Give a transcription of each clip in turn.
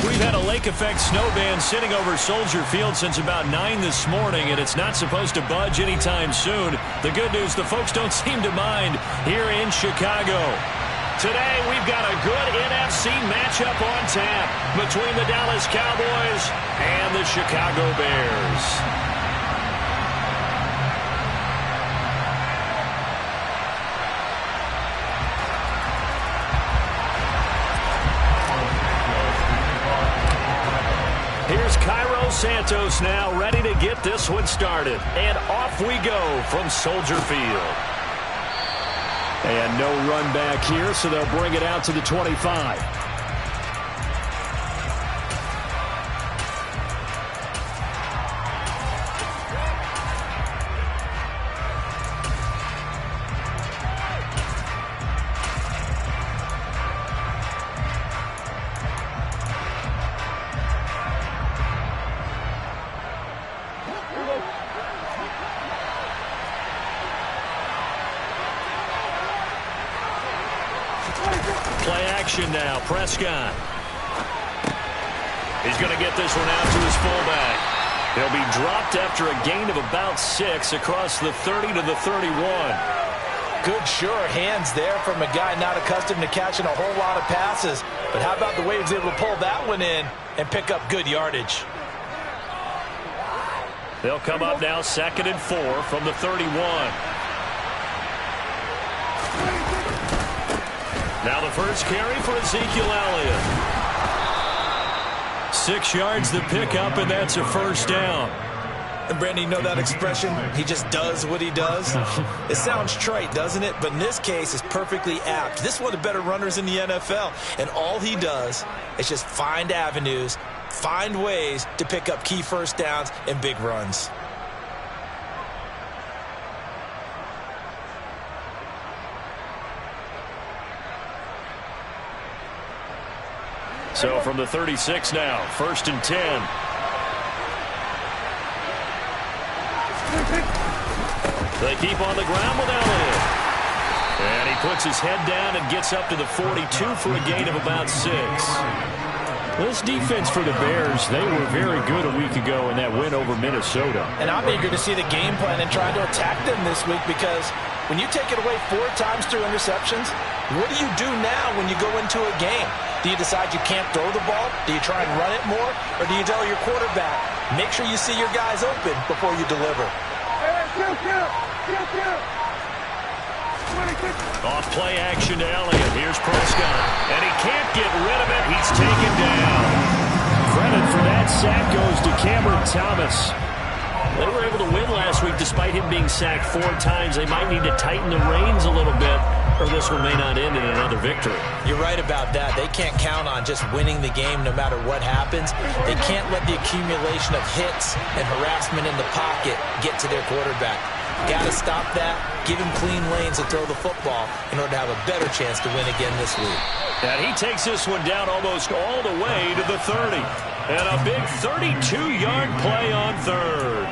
we've had a lake effect snow band sitting over Soldier Field since about 9 this morning, and it's not supposed to budge anytime soon. The good news, the folks don't seem to mind here in Chicago. Today, we've got a good NFC matchup on tap between the Dallas Cowboys and the Chicago Bears. Here's Cairo Santos now ready to get this one started. And off we go from Soldier Field. And no run back here, so they'll bring it out to the 25. Play action now. Prescott. He's going to get this one out to his fullback. He'll be dropped after a gain of about 6 across the 30 to the 31. Good, sure hands there from a guy not accustomed to catching a whole lot of passes. But how about the way he was able to pull that one in and pick up good yardage? They'll come up now 2nd and 4 from the 31. Now the first carry for Ezekiel Elliott. 6 yards the pickup, and that's a first down. And Brandon, you know that expression? He just does what he does. It sounds trite, doesn't it? But in this case, it's perfectly apt. This is one of the better runners in the NFL. And all he does is just find avenues, find ways to pick up key first downs and big runs. So from the 36 now, 1st and 10. They keep on the ground with Elliott. And he puts his head down and gets up to the 42 for a gain of about 6. This defense for the Bears, they were very good a week ago in that win over Minnesota. And I'm eager to see the game plan and try to attack them this week, because when you take it away 4 times through interceptions, what do you do now when you go into a game? Do you decide you can't throw the ball? Do you try and run it more? Or do you tell your quarterback, make sure you see your guys open before you deliver? Off play action to Elliott. Here's Prescott. And he can't get rid of it. He's taken down. Credit for that sack goes to Cameron Thomas. They were able to win last week despite him being sacked 4 times. They might need to tighten the reins a little bit, or this one may not end in another victory. You're right about that. They can't count on just winning the game no matter what happens. They can't let the accumulation of hits and harassment in the pocket get to their quarterback. Got to stop that, give him clean lanes to throw the football in order to have a better chance to win again this week. And he takes this one down almost all the way to the 30. And a big 32-yard play on 3rd.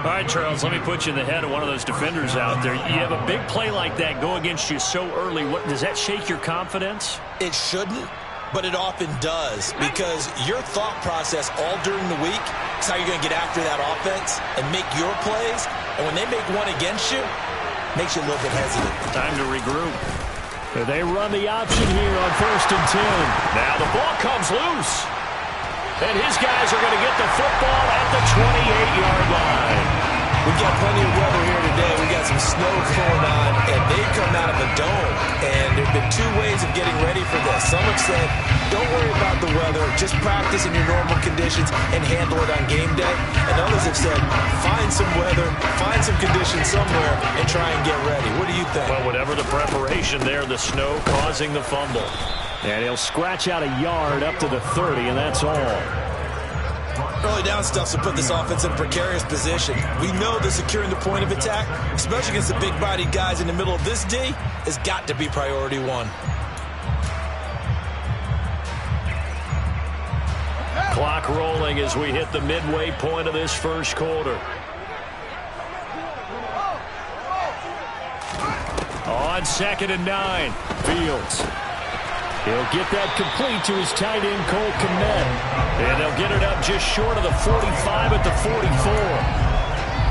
All right, Charles, let me put you in the head of one of those defenders out there. You have a big play like that go against you so early. Does that shake your confidence? It shouldn't, but it often does, because your thought process all during the week is how you're going to get after that offense and make your plays. And when they make one against you, it makes you a little bit hesitant. Time to regroup. They run the option here on 1st and 10. Now the ball comes loose. And his guys are going to get the football at the 28-yard line. We've got plenty of weather here today. We got some snow going on, and they've come out of a dome. And there have been 2 ways of getting ready for this. Some have said, don't worry about the weather. Just practice in your normal conditions and handle it on game day. And others have said, find some weather, find some conditions somewhere, and try and get ready. What do you think? Well, whatever the preparation there, the snow causing the fumble. And he'll scratch out a yard up to the 30, and that's all. Early down stuff to put this offense in a precarious position. We know that securing the point of attack, especially against the big-bodied guys in the middle of this D, has got to be priority 1. Clock rolling as we hit the midway point of this first quarter. On 2nd and 9, Fields. He'll get that complete to his tight end, Cole Kmet. And they'll get it up just short of the 45 at the 44.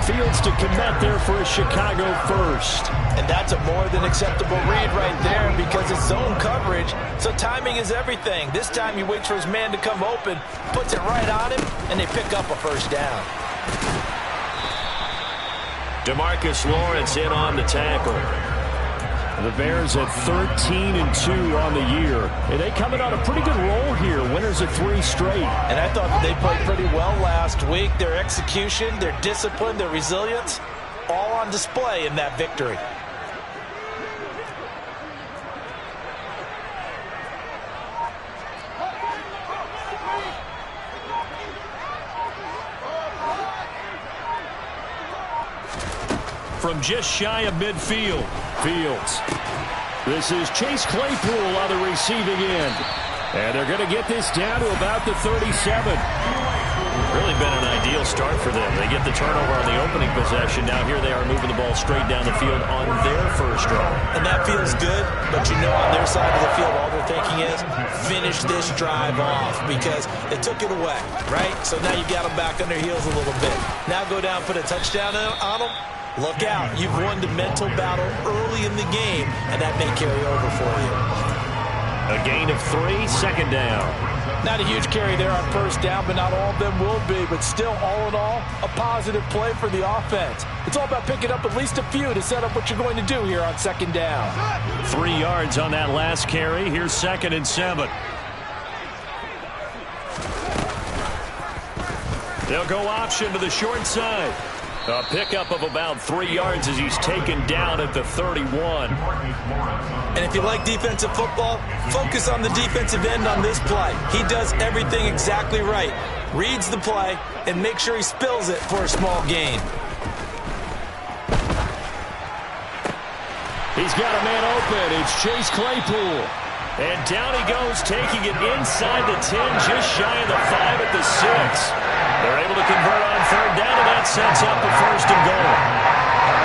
Fields to Kmet there for a Chicago first. And that's a more than acceptable read right there because it's zone coverage, so timing is everything. This time he waits for his man to come open, puts it right on him, and they pick up a first down. DeMarcus Lawrence in on the tackle. The Bears at 13-2 on the year. And they coming on a pretty good roll here. Winners of 3 straight. And I thought that they played pretty well last week. Their execution, their discipline, their resilience, all on display in that victory. From just shy of midfield, Fields. This is Chase Claypool on the receiving end. And they're going to get this down to about the 37. Really been an ideal start for them. They get the turnover on the opening possession. Now here they are moving the ball straight down the field on their first drive. And that feels good, but you know on their side of the field all they're thinking is finish this drive off because they took it away, right? So now you got them back on their heels a little bit. Now go down, put a touchdown on them. Look out. You've won the mental battle early in the game, and that may carry over for you. A gain of 3, second down. Not a huge carry there on first down, but not all of them will be. But still, all in all, a positive play for the offense. It's all about picking up at least a few to set up what you're going to do here on second down. 3 yards on that last carry. Here's 2nd and 7. They'll go option to the short side. A pickup of about 3 yards as he's taken down at the 31. And if you like defensive football, focus on the defensive end on this play. He does everything exactly right. Reads the play and makes sure he spills it for a small gain. He's got a man open. It's Chase Claypool. And down he goes, taking it inside the 10, just shy of the 5 at the 6. They're able to convert on third down, and that sets up a 1st and goal.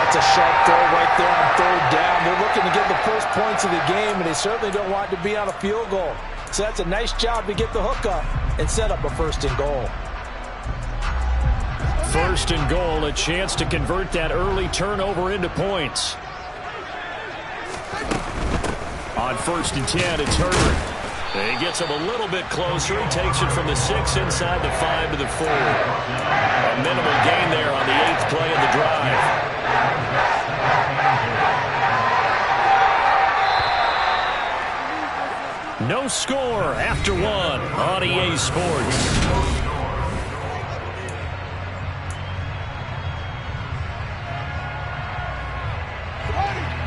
That's a sharp throw right there on third down. They're looking to get the first points of the game, and they certainly don't want to be on a field goal. So that's a nice job to get the hook up and set up a 1st and goal. 1st and goal, a chance to convert that early turnover into points. On 1st and 10, it's Herbert. He gets him a little bit closer. He takes it from the 6 inside the 5 to the 4. A minimal gain there on the 8th play of the drive. No score after 1 on EA Sports.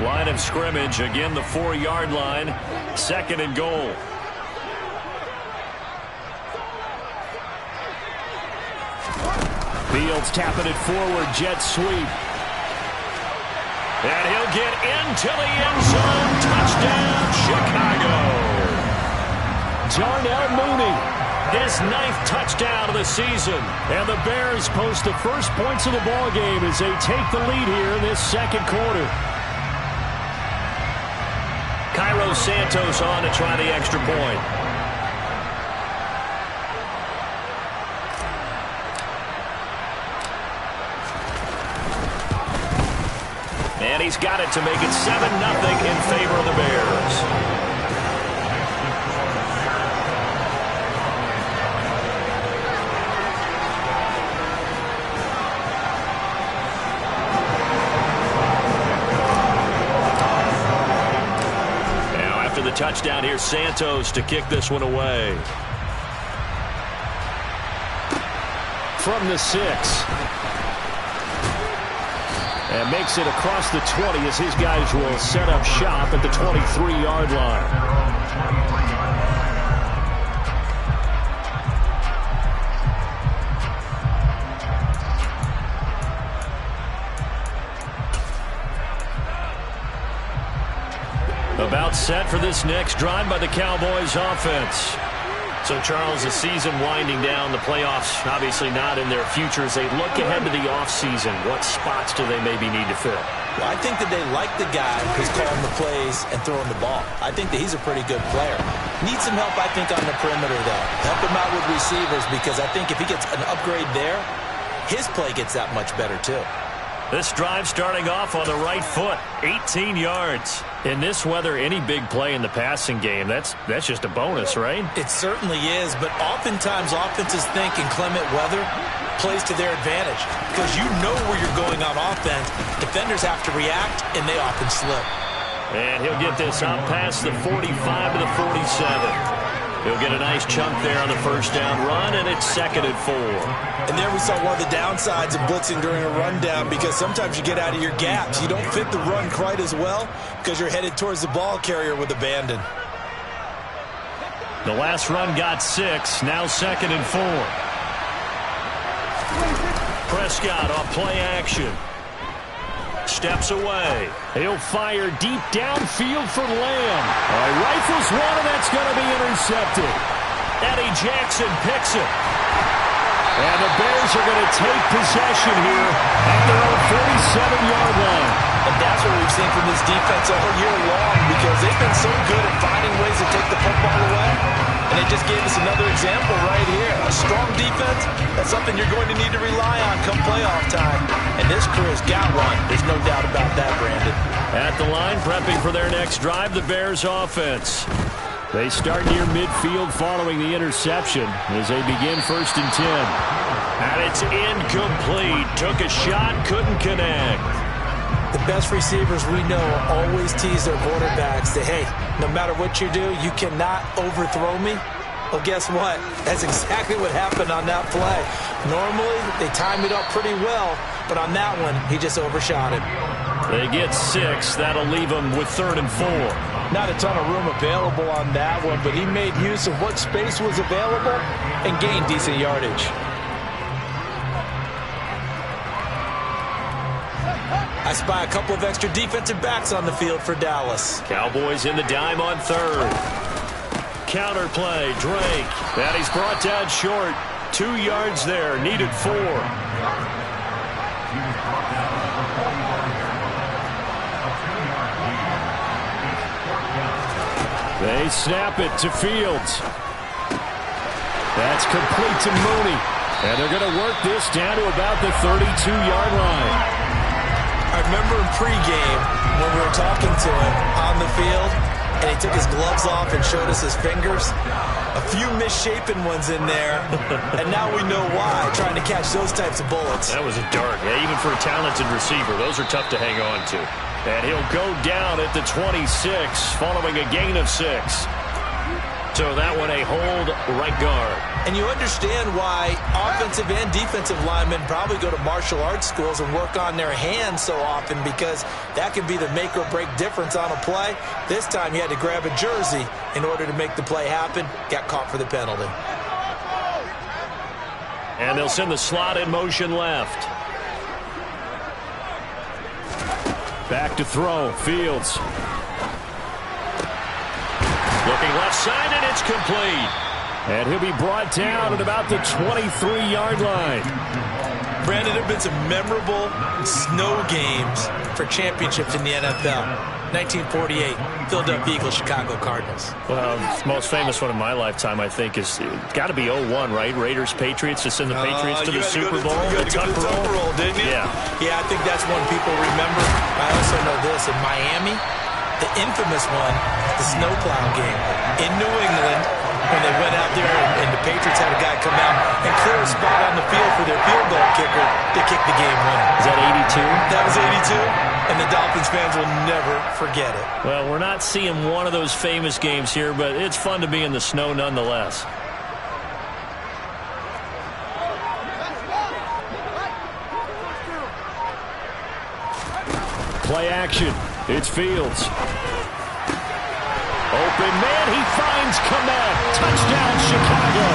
Line of scrimmage, again the 4-yard line. 2nd and goal. Fields tapping it forward, jet sweep. And he'll get into the end zone. Touchdown, Chicago. Darnell Mooney, his 9th touchdown of the season. And the Bears post the first points of the ballgame as they take the lead here in this 2nd quarter. Cairo Santos on to try the extra point. And he's got it to make it 7-0 in favor of the Bears. Now after the touchdown, here's Santos to kick this one away. From the 6. And makes it across the 20 as his guys will set up shop at the 23-yard line. About set for this next drive by the Cowboys offense. So, Charles, the season winding down, the playoffs obviously not in their future. As they look ahead to the offseason, what spots do they maybe need to fill? Well, I think that they like the guy who's calling the plays and throwing the ball. I think that he's a pretty good player. Needs some help, I think, on the perimeter, though. Help him out with receivers, because I think if he gets an upgrade there, his play gets that much better, too. This drive starting off on the right foot, 18 yards. In this weather, any big play in the passing game, that's just a bonus, right? It certainly is, but oftentimes offenses think inclement weather plays to their advantage because you know where you're going on offense. Defenders have to react, and they often slip. And he'll get this out past the 45 to the 47. He'll get a nice chunk there on the first down run, and it's 2nd and 4. And there we saw one of the downsides of blitzing during a rundown, because sometimes you get out of your gaps. You don't fit the run quite as well because you're headed towards the ball carrier with abandon. The last run got 6, now 2nd and 4. Prescott off play action. Steps away. He'll fire deep downfield for Lamb. Rifles one, and that's going to be intercepted. Eddie Jackson picks it. And the Bears are going to take possession here at their own 37-yard line. And that's what we've seen from this defense all year long, because they've been so good at finding ways to take the football away. And they just gave us another example right here. A strong defense, that's something you're going to need to rely on come playoff time. And this crew has got one. There's no doubt about that, Brandon. At the line, prepping for their next drive, the Bears offense. They start near midfield following the interception as they begin 1st and 10. And it's incomplete. Took a shot, couldn't connect. The best receivers we know always tease their quarterbacks that, hey, no matter what you do, you cannot overthrow me. Well, guess what? That's exactly what happened on that play. Normally, they time it up pretty well, but on that one, he just overshot it. They get 6. That'll leave them with 3rd and 4. Not a ton of room available on that one, but he made use of what space was available and gained decent yardage. I spy a couple of extra defensive backs on the field for Dallas. Cowboys in the dime on 3rd. Counter play, Drake. And he's brought down short. 2 yards there, needed 4. They snap it to Fields. That's complete to Mooney. And they're going to work this down to about the 32-yard line. I remember in pregame when we were talking to him on the field, and he took his gloves off and showed us his fingers. A few misshapen ones in there, and now we know why, trying to catch those types of bullets. That was a dart. Yeah, even for a talented receiver, those are tough to hang on to. And he'll go down at the 26 following a gain of 6. So that one a hold right guard. And you understand why offensive and defensive linemen probably go to martial arts schools and work on their hands so often, because that can be the make or break difference on a play. This time he had to grab a jersey in order to make the play happen. Got caught for the penalty. And they'll send the slot in motion left. Back to throw. Fields. Looking left side, and it's complete. And he'll be brought down at about the 23-yard line. Brandon, there have been some memorable snow games for championships in the NFL. 1948, Philadelphia Eagles, Chicago Cardinals. Well, the most famous one in my lifetime, I think, is got to be 01, right? Raiders, Patriots, to send the Patriots to the Super Bowl. You had to go to the Tuck Roll, didn't you? Yeah. Yeah, I think that's one people remember. I also know this. In Miami, the infamous one, the snowplow game. In New England, when they went out there and the Patriots had a guy come out and clear a spot on the field for their field goal kicker to kick the game winner. Is that 82? That was 82. And the Dolphins fans will never forget it. Well, we're not seeing one of those famous games here, but it's fun to be in the snow nonetheless. Play action. It's Fields. Open man, he finds Kmet. Touchdown, Chicago.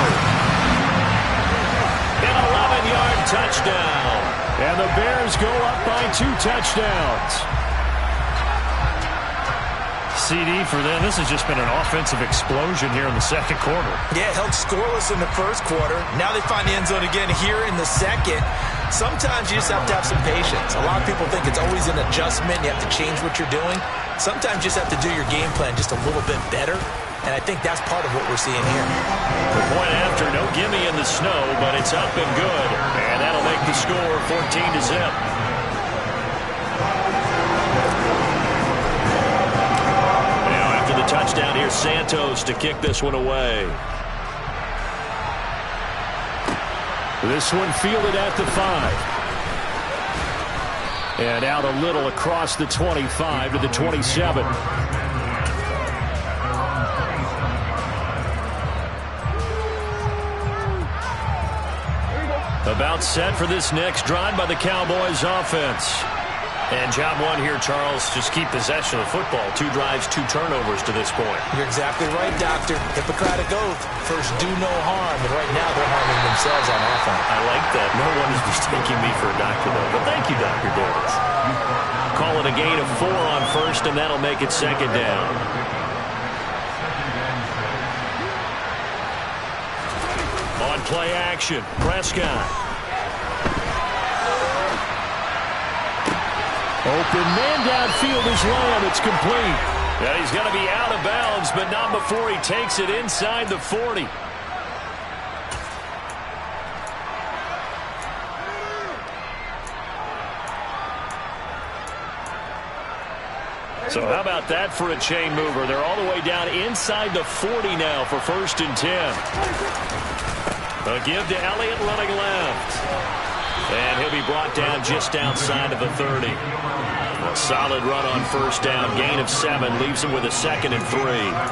An 11-yard touchdown. And the Bears go up by 2 touchdowns. CD for them. This has just been an offensive explosion here in the second quarter. Yeah, held scoreless in the first quarter. Now they find the end zone again here in the second. Sometimes you just have to have some patience. A lot of people think it's always an adjustment. You have to change what you're doing. Sometimes you just have to do your game plan just a little bit better. And I think that's part of what we're seeing here. The point after, no gimme in the snow, but it's up and good. And that'll make the score 14-0. Now after the touchdown, here's Santos to kick this one away. This one fielded at the 5. And out a little across the 25 to the 27. About set for this next drive by the Cowboys offense. And job one here, Charles, just keep possession of the football. 2 drives, 2 turnovers to this point. You're exactly right, Doctor. Hippocratic oath. First, do no harm. And right now, they're harming themselves on offense. I like that. No one is mistaking me for a doctor, though. But thank you, Dr. Davis. Call it a gain of 4 on first, and that'll make it second down. On play action, Prescott. Open man downfield is Lamb. It's complete. Yeah, he's going to be out of bounds, but not before he takes it inside the 40. So how about that for a chain mover? They're all the way down inside the 40 now for 1st and 10. A give to Elliott running left. And he'll be brought down just outside of the 30. A solid run on 1st down. Gain of 7 leaves him with a 2nd and 3.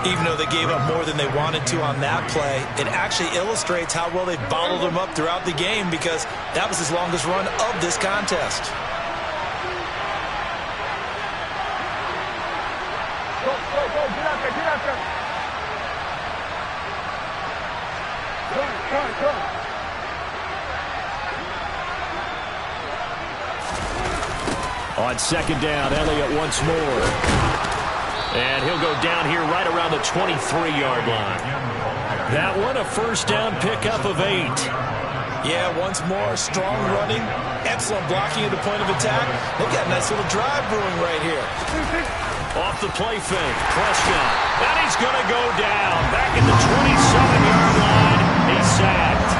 Even though they gave up more than they wanted to on that play, it actually illustrates how well they bottled them up throughout the game because that was his longest run of this contest. On 2nd down, Elliott once more. And he'll go down here right around the 23-yard line. That one, a 1st down pickup of 8. Yeah, once more, strong running, excellent blocking at the point of attack. They've got a nice little drive brewing right here. Off the play fake, Prescott. And he's going to go down. Back at the 27-yard line. He's sacked.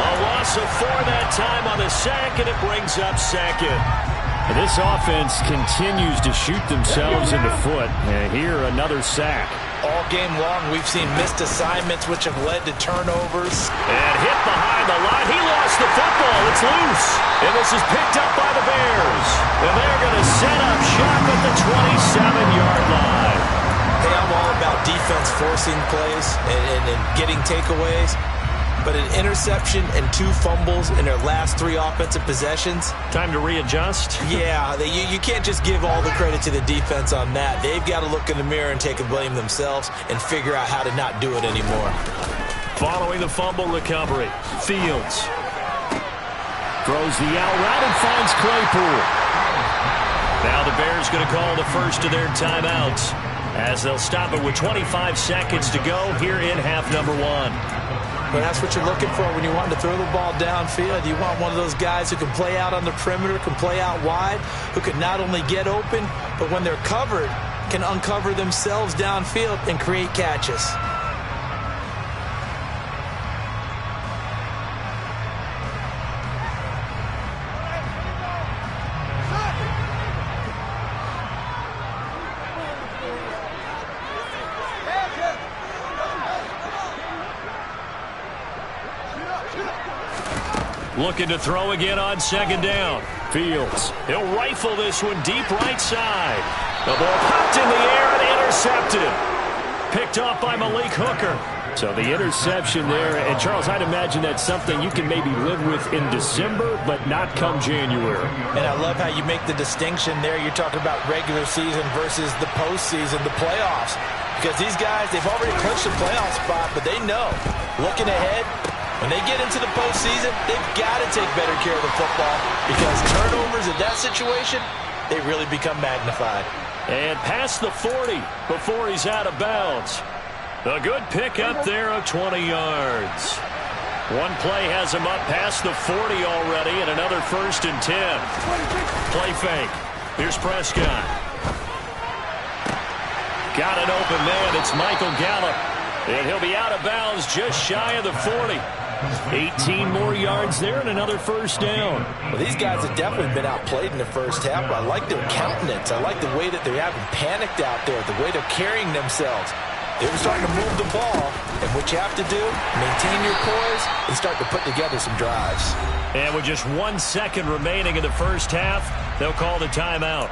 A loss of 4 that time on the sack, and it brings up 2nd. This offense continues to shoot themselves in the foot. And here, another sack. All game long, we've seen missed assignments, which have led to turnovers. And hit behind the line. He lost the football. It's loose. And this is picked up by the Bears. And they're going to set up shop at the 27-yard line. Hey, I'm all about defense forcing plays and getting takeaways. But an interception and 2 fumbles in their last 3 offensive possessions. Time to readjust? Yeah, you can't just give all the credit to the defense on that. They've got to look in the mirror and take the blame themselves and figure out how to not do it anymore. Following the fumble recovery, Fields throws the out route and finds Claypool. Now the Bears going to call the first of their timeouts as they'll stop it with 25 seconds to go here in half number 1. But that's what you're looking for when you want to throw the ball downfield. You want one of those guys who can play out on the perimeter, can play out wide, who can not only get open, but when they're covered, can uncover themselves downfield and create catches. Looking to throw again on 2nd down. Fields. He'll rifle this one deep right side. The ball popped in the air and intercepted. Picked off by Malik Hooker. So the interception there. And, Charles, I'd imagine that's something you can maybe live with in December, but not come January. And I love how you make the distinction there. You're talking about regular season versus the postseason, the playoffs. Because these guys, they've already clinched the playoff spot, but they know, looking ahead, when they get into the postseason, they've got to take better care of the football because turnovers in that situation, they really become magnified. And past the 40 before he's out of bounds. A good pickup there of 20 yards. One play has him up past the 40 already, and another 1st and 10. Play fake. Here's Prescott. Got an open man. It's Michael Gallup. And he'll be out of bounds just shy of the 40. 18 more yards there and another 1st down. Well, these guys have definitely been outplayed in the first half, but I like their countenance. I like the way that they haven't panicked out there, the way they're carrying themselves. They were starting to move the ball, and what you have to do, maintain your poise and start to put together some drives. And with just 1 second remaining in the first half, they'll call the timeout.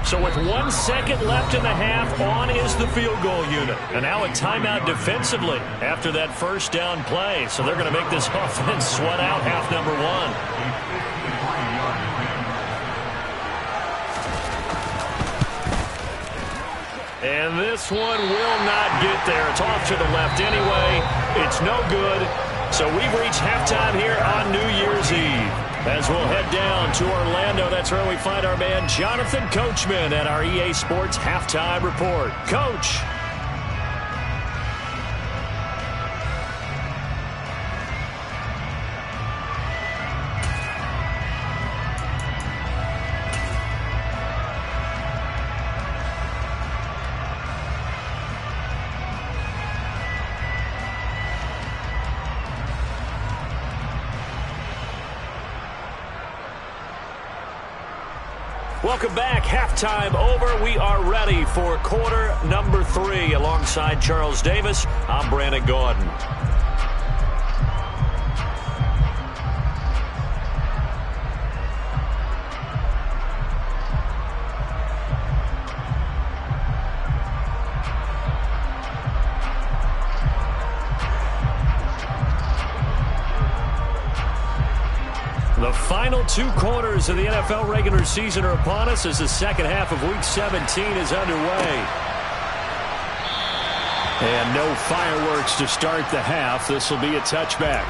So with 1 second left in the half, on is the field goal unit. And now a timeout defensively after that 1st down play. So they're going to make this offense sweat out half number 1. And this one will not get there. It's off to the left anyway. It's no good. So we've reached halftime here on New Year's Eve. As we'll head down to Orlando, that's where we find our man Jonathan Coachman at our EA Sports Halftime Report. Coach. Welcome back. Halftime over. We are ready for quarter number 3. Alongside Charles Davis, I'm Brandon Gaudin. The final 2 quarters of the NFL regular season are upon us as the second half of Week 17 is underway. And no fireworks to start the half. This will be a touchback.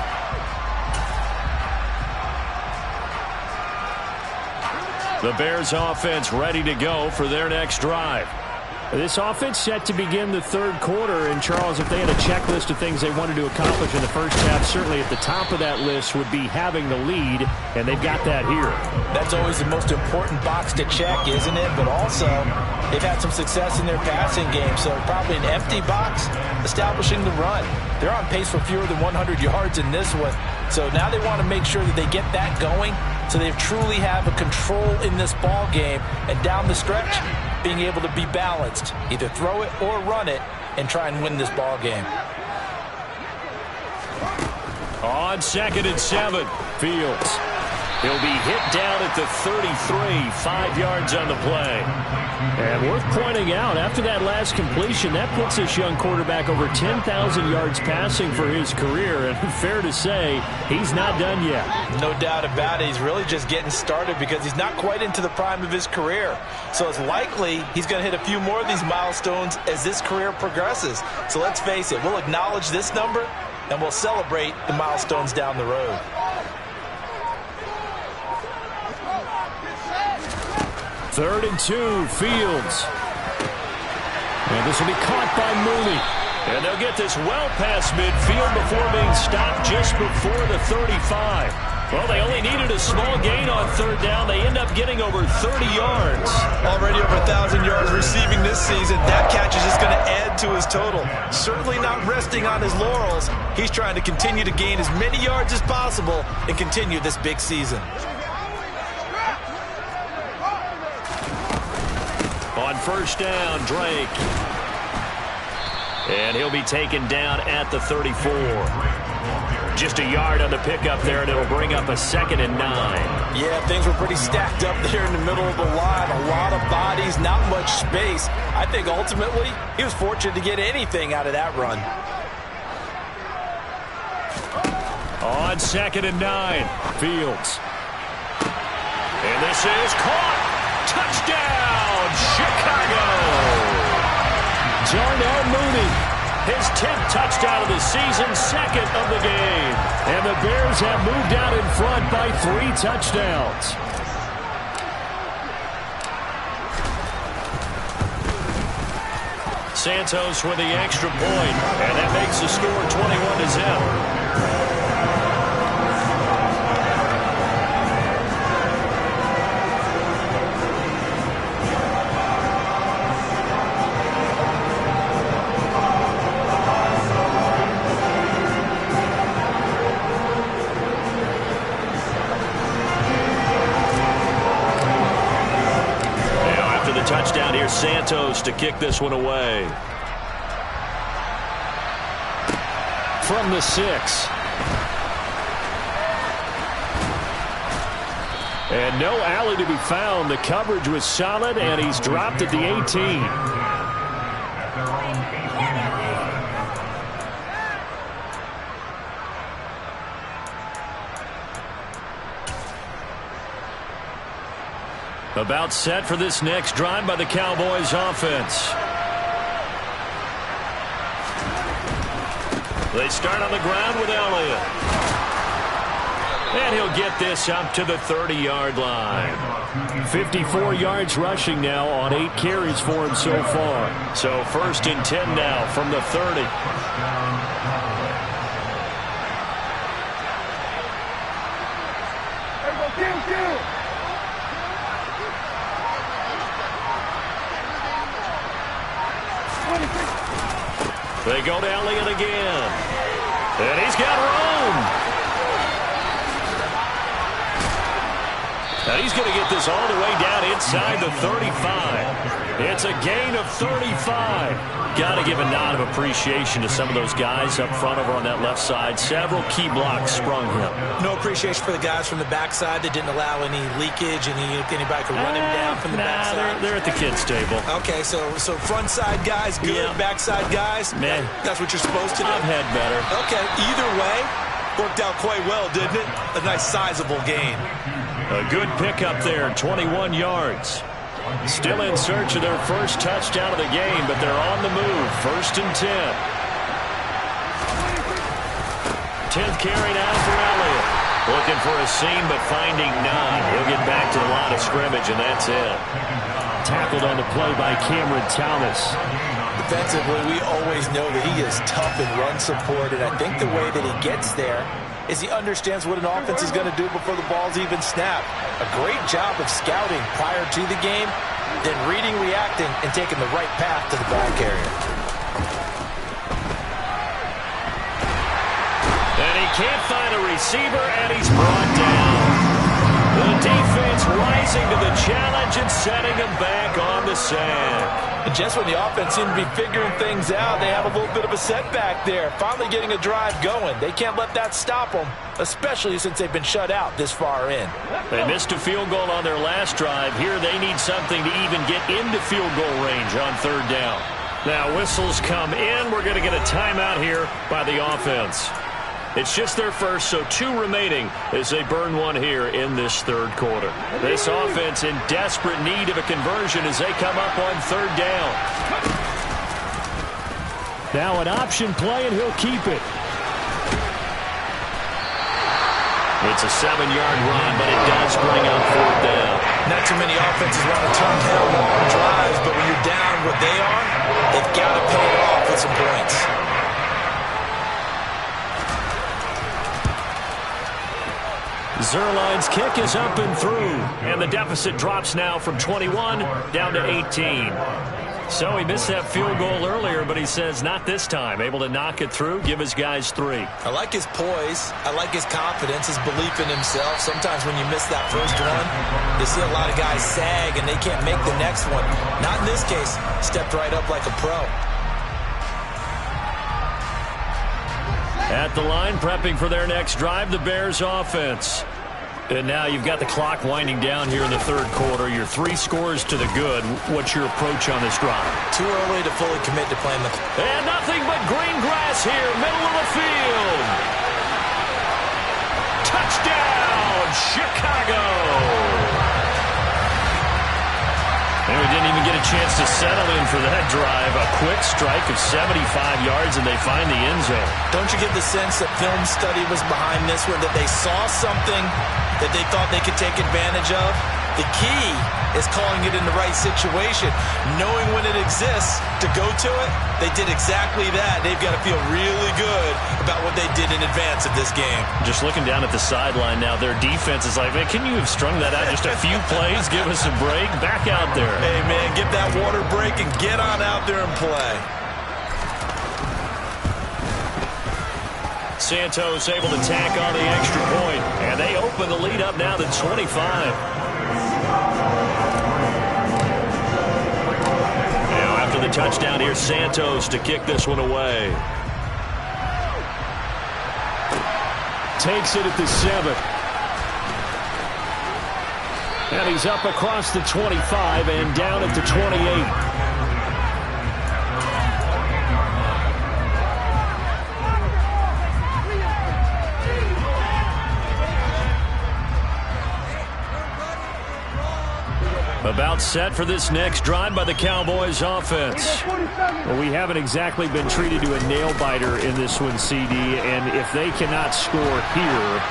The Bears offense ready to go for their next drive. This offense set to begin the 3rd quarter. And, Charles, if they had a checklist of things they wanted to accomplish in the first half, certainly at the top of that list would be having the lead, and they've got that here. That's always the most important box to check, isn't it? But also, they've had some success in their passing game, so probably an empty box, establishing the run. They're on pace for fewer than 100 yards in this one, so now they want to make sure that they get that going so they truly have a control in this ball game, and down the stretch, being able to be balanced, either throw it or run it, and try and win this ball game. On 2nd and 7, Fields. He'll be hit down at the 33, 5 yards on the play. And worth pointing out, after that last completion, that puts this young quarterback over 10,000 yards passing for his career. And fair to say, he's not done yet. No doubt about it. He's really just getting started because he's not quite into the prime of his career. So it's likely he's going to hit a few more of these milestones as this career progresses. So let's face it, we'll acknowledge this number and we'll celebrate the milestones down the road. Third and 2, Fields. And this will be caught by Mooney. And they'll get this well past midfield before being stopped just before the 35. Well, they only needed a small gain on 3rd down. They end up getting over 30 yards. Already over 1,000 yards receiving this season. That catch is just going to add to his total. Certainly not resting on his laurels. He's trying to continue to gain as many yards as possible and continue this big season. On 1st down, Drake. And he'll be taken down at the 34. Just a yard on the pickup there, and it'll bring up a 2nd and 9. Yeah, things were pretty stacked up there in the middle of the line. A lot of bodies, not much space. I think ultimately he was fortunate to get anything out of that run. On 2nd and 9, Fields. And this is caught. Touchdown, Chicago! Darnell Mooney His 10th touchdown of the season, second of the game. And the Bears have moved out in front by 3 touchdowns. Santos with the extra point, and that makes the score 21-0. Touchdown here, Santos to kick this one away. From the 6. And no alley to be found. The coverage was solid, and he's dropped at the 18. About set for this next drive by the Cowboys offense. They start on the ground with Elliott. And he'll get this up to the 30-yard line. 54 yards rushing now on 8 carries for him so far. So 1st and 10 now from the 30. They go to Elliott again. And he's got room. And he's going to get this all the way down inside the 35. It's a gain of 35. Got to give a nod of appreciation to some of those guys up front over on that left side. Several key blocks sprung him. No appreciation for the guys from the backside that didn't allow any leakage and anybody could run him down from the backside. They're at the kids' table. Okay, so front side guys good, backside guys, man, that's what you're supposed to do. I've had better. Okay, either way, worked out quite well, didn't it? A nice sizable gain. A good pickup there, 21 yards. Still in search of their first touchdown of the game, but they're on the move. 1st and 10. 10th carry now for Elliott. Looking for a seam, but finding none. He'll get back to the line of scrimmage, and that's it. Tackled on the play by Cameron Thomas. Defensively, we always know that he is tough in run support, and I think the way that he gets there is he understands what an offense is going to do before the ball's even snapped. A great job of scouting prior to the game, then reading, reacting, and taking the right path to the ball carrier. And he can't find a receiver, and he's brought down. The defense rising to the challenge and setting him back on the sack. And just when the offense seemed to be figuring things out, they have a little bit of a setback there. Finally getting a drive going. They can't let that stop them, especially since they've been shut out this far in. They missed a field goal on their last drive. Here they need something to even get into field goal range on 3rd down. Now whistles come in. We're going to get a timeout here by the offense. It's just their first, so 2 remaining as they burn one here in this 3rd quarter. This offense in desperate need of a conversion as they come up on 3rd down. Now an option play, and he'll keep it. It's a 7-yard run, but it does bring up 4th down. Not too many offenses want to turn down long drives, but when you're down what they are, they've got to pay it off with some points. Zerline's kick is up and through, and the deficit drops now from 21 down to 18. So he missed that field goal earlier, but he says not this time. Able to knock it through, give his guys 3. I like his poise. I like his confidence, his belief in himself. Sometimes when you miss that first one, you see a lot of guys sag and they can't make the next one. Not in this case. Stepped right up like a pro. At the line, prepping for their next drive, the Bears offense. And now you've got the clock winding down here in the 3rd quarter. Your 3 scores to the good. What's your approach on this drive? Too early to fully commit to playing the... And nothing but green grass here, middle of the field. Touchdown, Chicago. And we didn't even get a chance to settle in for that drive. A quick strike of 75 yards, and they find the end zone. Don't you get the sense that film study was behind this one, that they saw something that they thought they could take advantage of? The key is calling it in the right situation, knowing when it exists to go to it. They did exactly that. They've got to feel really good about what they did in advance of this game. Just looking down at the sideline now, their defense is like, man, can you have strung that out just a few plays? Give us a break. Back out there. Hey, man, give that water break and get on out there and play. Santos able to tack on the extra point, and they open the lead up now to 25. The touchdown here, Santos to kick this one away. Takes it at the 7. And he's up across the 25 and down at the 28. About set for this next drive by the Cowboys offense. Well, we haven't exactly been treated to a nail-biter in this one, CD, and if they cannot score here,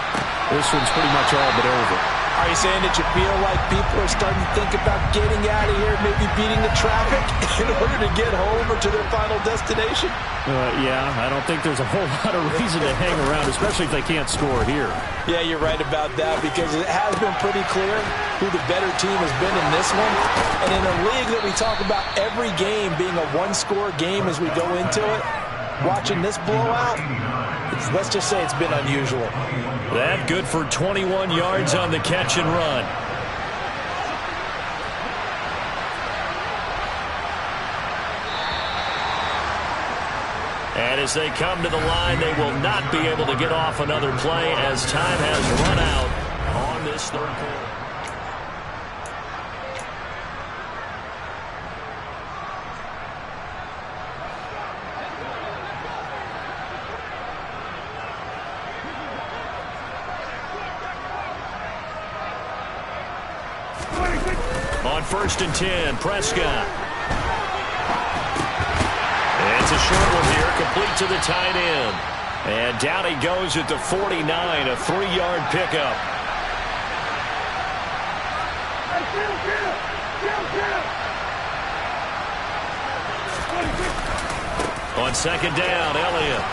this one's pretty much all but over. Are you saying that you feel like people are starting to think about getting out of here, maybe beating the traffic in order to get home or to their final destination? Yeah, I don't think there's a whole lot of reason to hang around, especially if they can't score here. Yeah, you're right about that, because it has been pretty clear who the better team has been in this one. And in a league that we talk about every game being a one-score game as we go into it, watching this blowout, let's just say it's been unusual. That good for 21 yards on the catch and run. And as they come to the line, they will not be able to get off another play as time has run out on this third quarter. On 1st and 10, Prescott. It's a short one here, complete to the tight end. And down he goes at the 49, a 3-yard pickup. On 2nd down, Elliott.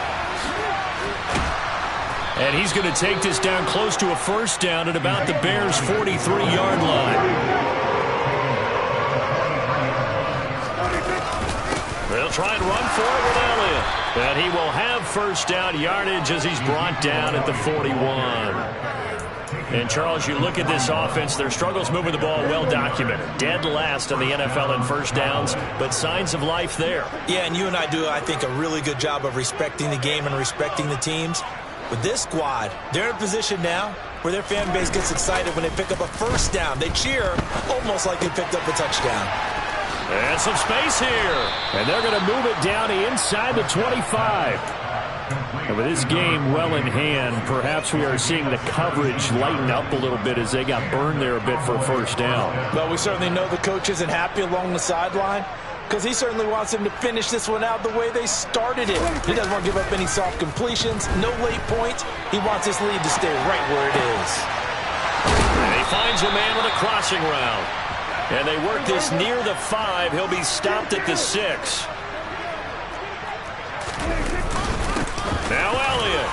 And he's going to take this down close to a 1st down at about the Bears' 43-yard line. They'll try and run for it with Elliott. And he will have 1st down yardage as he's brought down at the 41. And, Charles, you look at this offense, their struggles moving the ball well documented. Dead last in the NFL in 1st downs, but signs of life there. Yeah, and you and I do, I think, a really good job of respecting the game and respecting the teams. With this squad, they're in a position now where their fan base gets excited when they pick up a 1st down. They cheer almost like they picked up a touchdown. And some space here. And they're going to move it down inside the 25. And with this game well in hand, perhaps we are seeing the coverage lighten up a little bit as they got burned there a bit for a 1st down. Well, we certainly know the coach isn't happy along the sideline, because he certainly wants them to finish this one out the way they started it. He doesn't want to give up any soft completions, no late points. He wants his lead to stay right where it is. And he finds a man with a crossing route. And they work this near the 5. He'll be stopped at the 6. Now Elliott.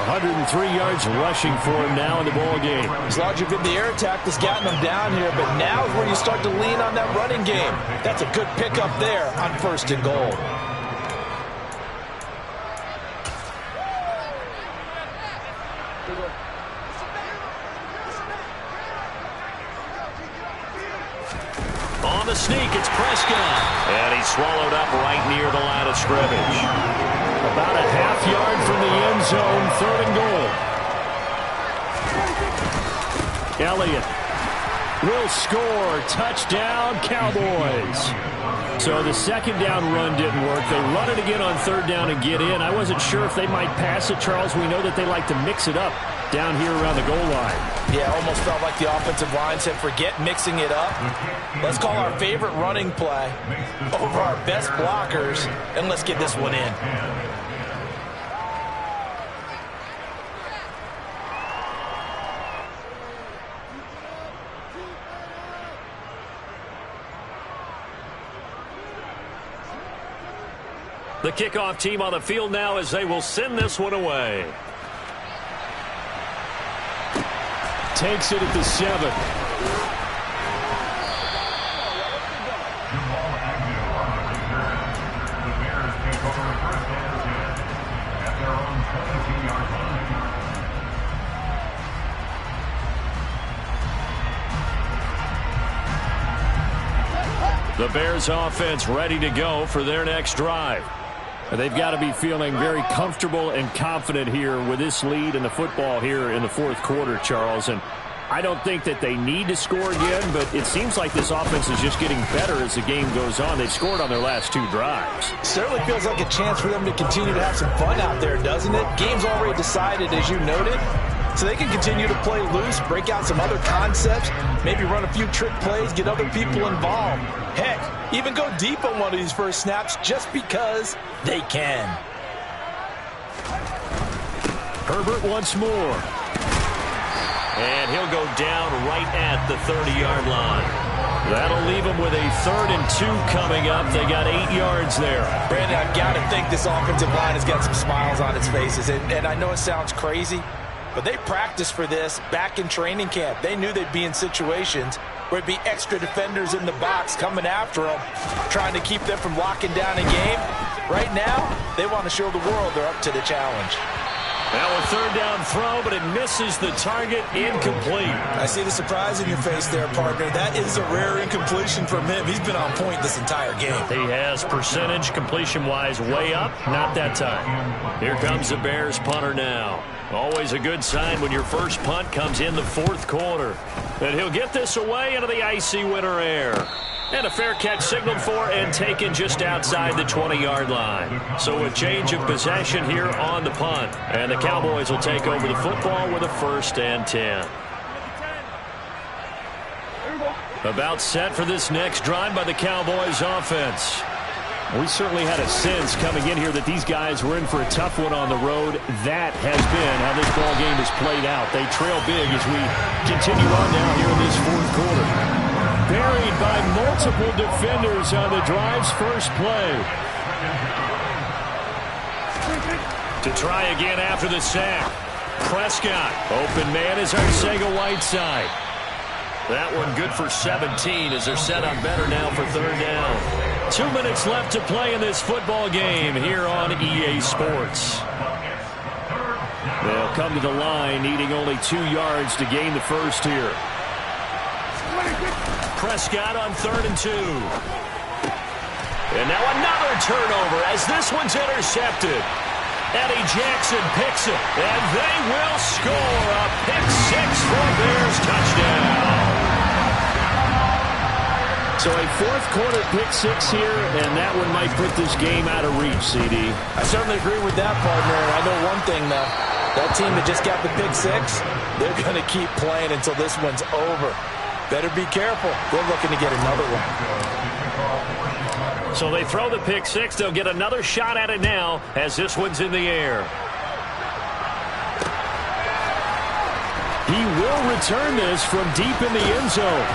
103 yards rushing for him now in the ball game. It's largely been the air attack that's gotten him down here, but now is where you start to lean on that running game. That's a good pickup there on 1st and goal. On the sneak, it's Prescott. And he's swallowed up right near the line of scrimmage. About a half yard from the end zone, 3rd and goal. Elliott will score. Touchdown, Cowboys. So the 2nd down run didn't work. They run it again on 3rd down and get in. I wasn't sure if they might pass it, Charles. We know that they like to mix it up. down here around the goal line. Yeah, almost felt like the offensive line said, forget mixing it up. Let's call our favorite running play over our best blockers, and let's get this one in. The kickoff team on the field now as they will send this one away. Takes it at the 7. The Bears offense ready to go for their next drive. They've got to be feeling very comfortable and confident here with this lead in the football here in the fourth quarter, Charles. And I don't think that they need to score again, but it seems like this offense is just getting better as the game goes on. They've scored on their last 2 drives. Certainly feels like a chance for them to continue to have some fun out there, doesn't it? Game's already decided, as you noted. So they can continue to play loose, break out some other concepts, maybe run a few trick plays, get other people involved. Heck, even go deep on one of these first snaps just because they can. Herbert once more. And he'll go down right at the 30-yard line. That'll leave them with a 3rd and 2 coming up. They got 8 yards there. Brandon, I've got to think this offensive line has got some smiles on its faces. And I know it sounds crazy, but they practiced for this back in training camp. They knew they'd be in situations where it'd be extra defenders in the box coming after them, trying to keep them from locking down a game. Right now, they want to show the world they're up to the challenge. Now a 3rd down throw, but it misses the target. Incomplete. I see the surprise in your face there, partner. That is a rare incompletion from him. He's been on point this entire game. He has percentage completion-wise way up. Not that time. Here comes the Bears punter now. Always a good sign when your first punt comes in the fourth quarter. And he'll get this away into the icy winter air. And a fair catch signaled for and taken just outside the 20-yard line. So a change of possession here on the punt. And the Cowboys will take over the football with a 1st and 10. About set for this next drive by the Cowboys offense. We certainly had a sense coming in here that these guys were in for a tough one on the road. That has been how this ball game has played out. They trail big as we continue on now here in this fourth quarter. Buried by multiple defenders on the drive's first play. To try again after the sack. Prescott. Open man is Arcega-Whiteside. That one good for 17 as they're set up better now for 3rd down. 2 minutes left to play in this football game here on EA Sports. They'll come to the line needing only 2 yards to gain the first here. Prescott on 3rd and 2. And now another turnover as this one's intercepted. Eddie Jackson picks it, and they will score a pick 6 for Bears touchdown. So a fourth quarter pick 6 here, and that one might put this game out of reach, CD. I certainly agree with that, partner. And I know one thing, though. That team that just got the pick 6, they're going to keep playing until this one's over. Better be careful. They're looking to get another one. So they throw the pick 6. They'll get another shot at it now as this one's in the air. He will return this from deep in the end zone.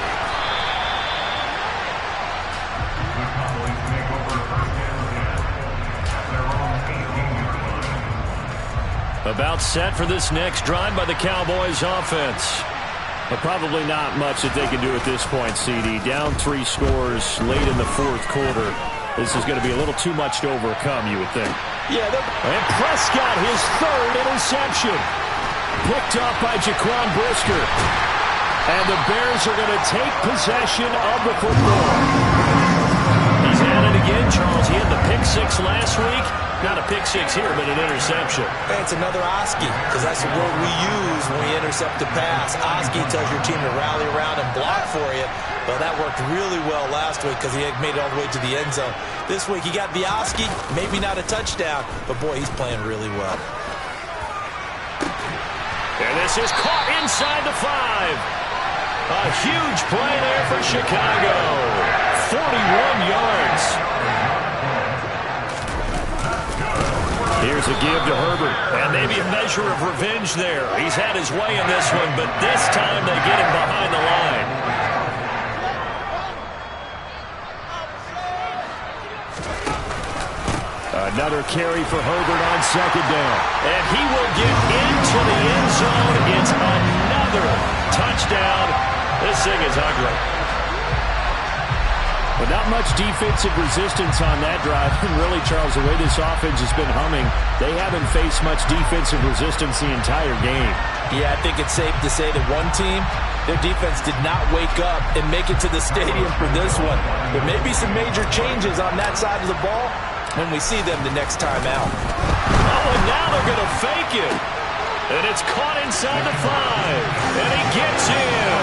About set for this next drive by the Cowboys offense. But probably not much that they can do at this point, CD. Down 3 scores late in the fourth quarter. This is going to be a little too much to overcome, you would think. Yeah. And Prescott, his 3rd interception. Picked off by Jaquan Brisker. And the Bears are going to take possession of the football. He's at it again, Charles. He had the pick 6 last week. Not a pick 6 here, but an interception. Hey, it's another Oski, because that's the word we use when we intercept a pass. Oski tells your team to rally around and block for you. Well, that worked really well last week because he had made it all the way to the end zone. This week, he got the Oski, maybe not a touchdown, but boy, he's playing really well. And And this is caught inside the 5. A huge play there for Chicago. 41 yards. Here's a give to Herbert. And maybe a measure of revenge there. He's had his way in this one, but this time they get him behind the line. Another carry for Herbert on second down. And he will get into the end zone. It's another touchdown. This thing is ugly. But not much defensive resistance on that drive. And really, Charles, the way this offense has been humming, they haven't faced much defensive resistance the entire game. Yeah, I think it's safe to say that one team, their defense did not wake up and make it to the stadium for this one. There may be some major changes on that side of the ball when we see them the next time out. Oh, and now they're going to fake it. And it's caught inside the 5. And he gets in.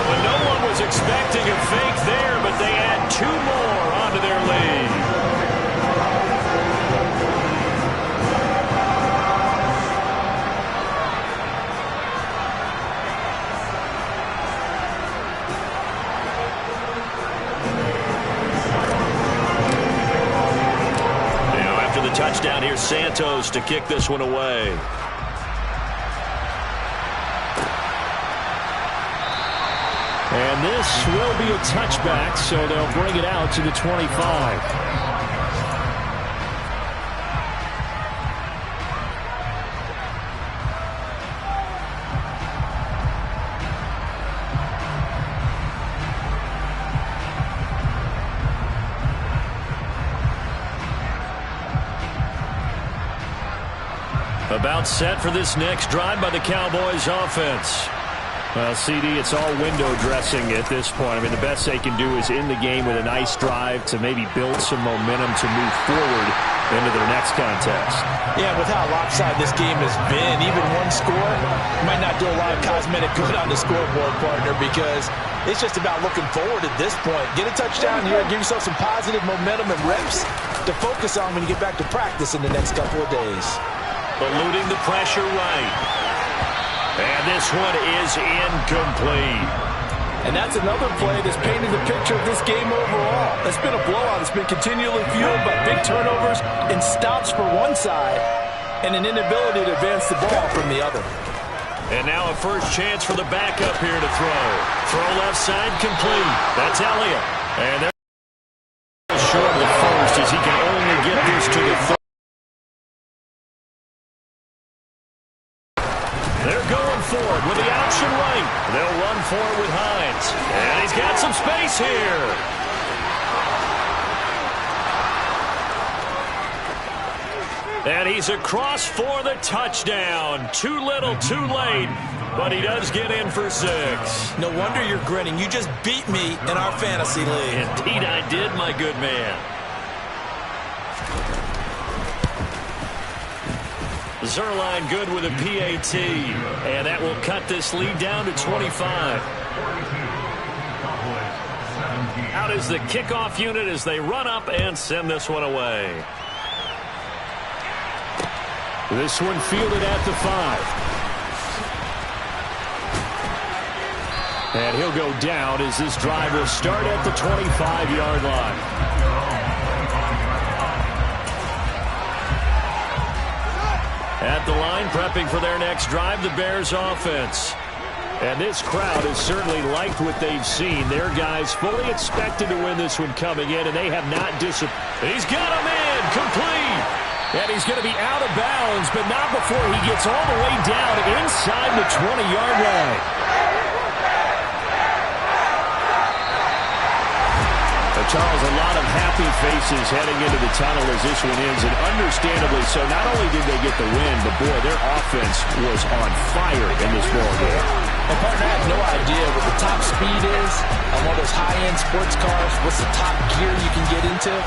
Well, no one was expecting a fake there, but they add 2 more onto their lead. After the touchdown, here's Santos to kick this one away. And this will be a touchback, so they'll bring it out to the 25. About set for this next drive by the Cowboys offense. Well, CD, it's all window dressing at this point. I mean, the best they can do is end the game with a nice drive to maybe build some momentum to move forward into their next contest. Yeah, with how lopsided this game has been, even one score might not do a lot of cosmetic good on the scoreboard, partner, because it's just about looking forward at this point. Get a touchdown here and give yourself some positive momentum and reps to focus on when you get back to practice in the next couple of days. Eluding the pressure right. And this one is incomplete. And that's another play that's painted the picture of this game overall. It's been a blowout. It's been continually fueled by big turnovers and stops for one side and an inability to advance the ball from the other. And now a first chance for the backup here to throw. Throw left side complete. That's Elliott. And they're short of the first as he can only get this to the third. They're going forward with the option right. They'll run for it with Hines. And he's got some space here. And he's across for the touchdown. Too little, too late. But he does get in for 6. No wonder you're grinning. You just beat me in our fantasy league. Indeed I did, my good man. Zerline good with a PAT, and that will cut this lead down to 25. Out is the kickoff unit as they run up and send this one away. This one fielded at the 5. And he'll go down as this drive will start at the 25-yard line. At the line, prepping for their next drive, the Bears offense. And this crowd has certainly liked what they've seen. Their guys fully expected to win this one coming in, and they have not disappointed. He's got him in, complete. And he's going to be out of bounds, but not before he gets all the way down inside the 20-yard line. Charles, a lot of happy faces heading into the tunnel as this one ends, and understandably so. Not only did they get the win, but boy, their offense was on fire in this ballgame. And partner, I have no idea what the top speed is on one of those high-end sports cars. What's the top gear you can get into?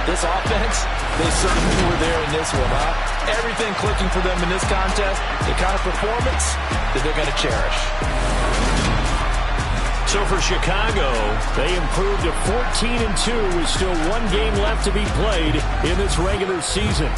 This offense, they certainly were there in this one, huh? Everything clicking for them in this contest, the kind of performance that they're going to cherish. So for Chicago, they improved to 14-2 with still one game left to be played in this regular season.